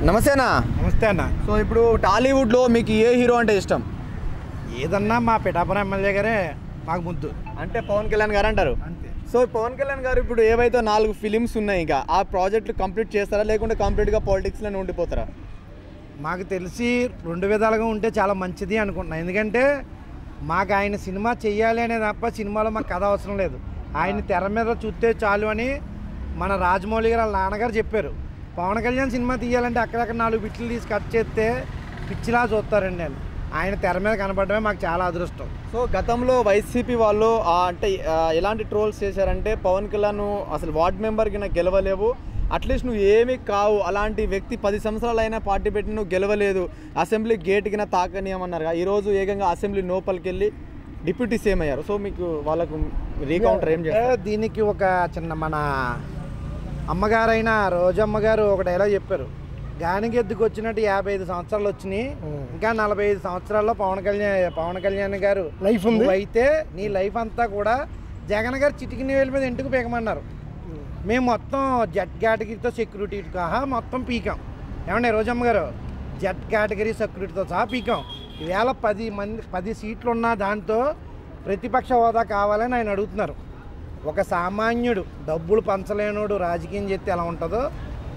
నమస్తే అన్న. నమస్తే అన్న. సో ఇప్పుడు టాలీవుడ్లో మీకు ఏ హీరో అంటే ఇష్టం? ఏదన్నా మా పిఠాపురం ఎమ్మెల్యే గారే మాకు ముద్దు. అంటే పవన్ కళ్యాణ్ గారు అంటారు. అంతే. సో పవన్ కళ్యాణ్ గారు ఇప్పుడు ఏవైతే 4 ఫిలిమ్స్ ఉన్నాయి, ఇంకా ఆ ప్రాజెక్టులు కంప్లీట్ చేస్తారా లేకుంటే కంప్లీట్గా పాలిటిక్స్లోనే ఉండిపోతారా? మాకు తెలిసి 2 విధాలుగా ఉంటే చాలా మంచిది అనుకుంటున్నాను. ఎందుకంటే మాకు ఆయన సినిమా చెయ్యాలి అనే తప్ప సినిమాలో మాకు కథ అవసరం లేదు. ఆయన తెర మీద చూస్తే చాలు అని మన రాజమౌళి గారు వాళ్ళ నాన్నగారు చెప్పారు. పవన్ కళ్యాణ్ సినిమా తీయాలంటే అక్కడక్కడ 4 బిట్లు తీసి కట్ చేస్తే పిచ్చిలా చూస్తారండి. ఆయన తెర మీద కనపడమే మాకు చాలా అదృష్టం. సో గతంలో వైసీపీ వాళ్ళు అంటే ఎలాంటి ట్రోల్స్ చేశారంటే, పవన్ కళ్యాణ్ అసలు వార్డ్ మెంబర్కి నాకు గెలవలేవు, అట్లీస్ట్ నువ్వు ఏమీ కావు, అలాంటి వ్యక్తి 10 సంవత్సరాలైనా పార్టీ పెట్టి నువ్వు గెలవలేదు, అసెంబ్లీ గేట్కినా తాకనియమన్నారు. ఈరోజు ఏకంగా అసెంబ్లీ లోపలికి వెళ్ళి డిప్యూటీ సీఎం అయ్యారు. సో మీకు వాళ్ళకు రీకౌంటర్ ఏం చేస్తారు? దీనికి ఒక చిన్న మన అమ్మగారైన రోజమ్మ గారు ఒక డైలాగ్ చెప్పారు. గానిగెద్దుకు వచ్చినట్టు 55 సంవత్సరాలు వచ్చినాయి, ఇంకా 45 సంవత్సరాల్లో పవన్ కళ్యాణ్ గారు లైఫ్ ఉంది అయితే నీ లైఫ్ అంతా కూడా జగన్ గారు చిటికిన వేల మీద ఇంటికి పీకమన్నారు. మేము మొత్తం జెడ్ కేటగిరీతో సెక్యూరిటీతో సహా మొత్తం పీకాం. ఏమండి రోజమ్మ గారు, జెడ్ కేటగిరీ సెక్యూరిటీతో సహా పీకాం. ఈవేళ 10 సీట్లు ఉన్న దాంతో ప్రతిపక్ష హోదా కావాలని ఆయన అడుగుతున్నారు. ఒక సామాన్యుడు డబ్బులు పంచలేనోడు రాజకీయం చేస్తే ఎలా ఉంటుందో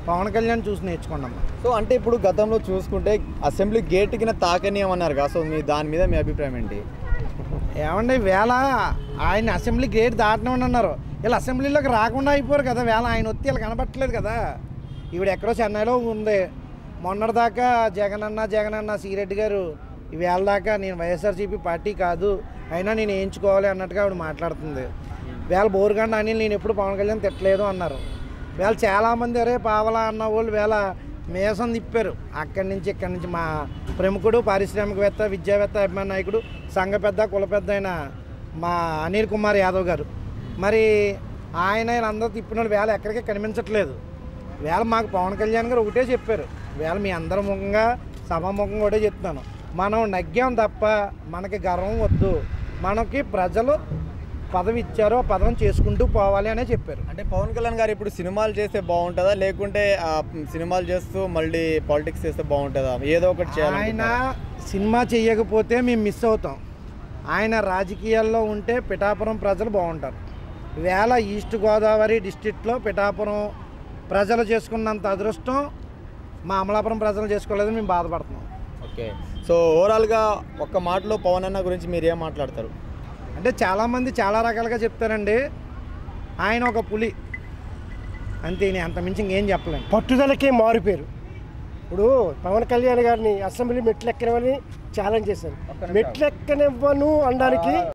పవన్ కళ్యాణ్ చూసి నేర్చుకున్నాం. సో అంటే ఇప్పుడు గతంలో చూసుకుంటే అసెంబ్లీ గేట్కి తాకనియమన్నారు కదా, సో దాని మీద మీ అభిప్రాయం ఏంటి? ఏమండి, వేళ ఆయన అసెంబ్లీ గేట్ దాటనమని అన్నారు. వీళ్ళు అసెంబ్లీలోకి రాకుండా అయిపోరు కదా. వేళ ఆయన వచ్చి వీళ్ళు కనబట్టలేదు కదా. ఈవిడ ఎక్కడో చెన్నైలో ఉంది. మొన్నటిదాకా జగన్ అన్న సిరెడ్డి గారు ఈవేళ దాకా నేను వైఎస్ఆర్సీపీ పార్టీ కాదు, అయినా నేను వేయించుకోవాలి అన్నట్టుగా ఆవిడ మాట్లాడుతుంది. వేళ బోరుగండ అనిల్ నేను ఎప్పుడు పవన్ కళ్యాణ్ తిట్టలేదు అన్నారు. వేళ చాలామంది అరే పావలా అన్న వాళ్ళు వేళ మేసం తిప్పారు. అక్కడి నుంచి ఇక్కడి నుంచి మా ప్రముఖుడు, పారిశ్రామికవేత్త, విద్యావేత్త, అభిమాన నాయకుడు, సంఘ పెద్ద, కుల పెద్ద అయిన మా అనిల్ కుమార్ యాదవ్ గారు, మరి ఆయన వీళ్ళందరూ తిప్పిన వాళ్ళు వేళ ఎక్కడికి కనిపించట్లేదు. వేళ మాకు పవన్ కళ్యాణ్ గారు ఒకటే చెప్పారు. వేళ మీ అందరి ముఖంగా సభాముఖంగా ఒకటే చెప్తున్నాను, మనం నగ్గాం తప్ప మనకి గర్వం వద్దు, మనకి ప్రజలు పదవి ఇచ్చారో పదవి చేసుకుంటూ పోవాలి అనే చెప్పారు. అంటే పవన్ కళ్యాణ్ గారు ఇప్పుడు సినిమాలు చేస్తే బాగుంటుందా లేకుంటే సినిమాలు చేస్తూ మళ్ళీ పాలిటిక్స్ చేస్తే బాగుంటుందా? ఏదో ఒకటి చేయాలి. ఆయన సినిమా చేయకపోతే మేము మిస్ అవుతాం. ఆయన రాజకీయాల్లో ఉంటే పిఠాపురం ప్రజలు బాగుంటారు. వేళ ఈస్ట్ గోదావరి డిస్ట్రిక్ట్లో పిఠాపురం ప్రజలు చేసుకున్నంత అదృష్టం మా అమలాపురం ప్రజలు చేసుకోలేదని మేము బాధపడుతున్నాం. ఓకే. సో ఓవరాల్గా ఒక్క మాటలో పవన్ అన్న గురించి మీరు ఏం మాట్లాడతారు? అంటే చాలామంది చాలా రకాలుగా చెప్తారండి. ఆయన ఒక పులి అంతే, నేను అంతమించి ఇంకేం చెప్పలేను. పట్టుదలకే మారిపోయారు. ఇప్పుడు పవన్ కళ్యాణ్ గారిని అసెంబ్లీ మెట్లు ఎక్కనివ్వని ఛాలెంజ్ చేశారు. మెట్లు ఎక్కనివ్వను అనడానికి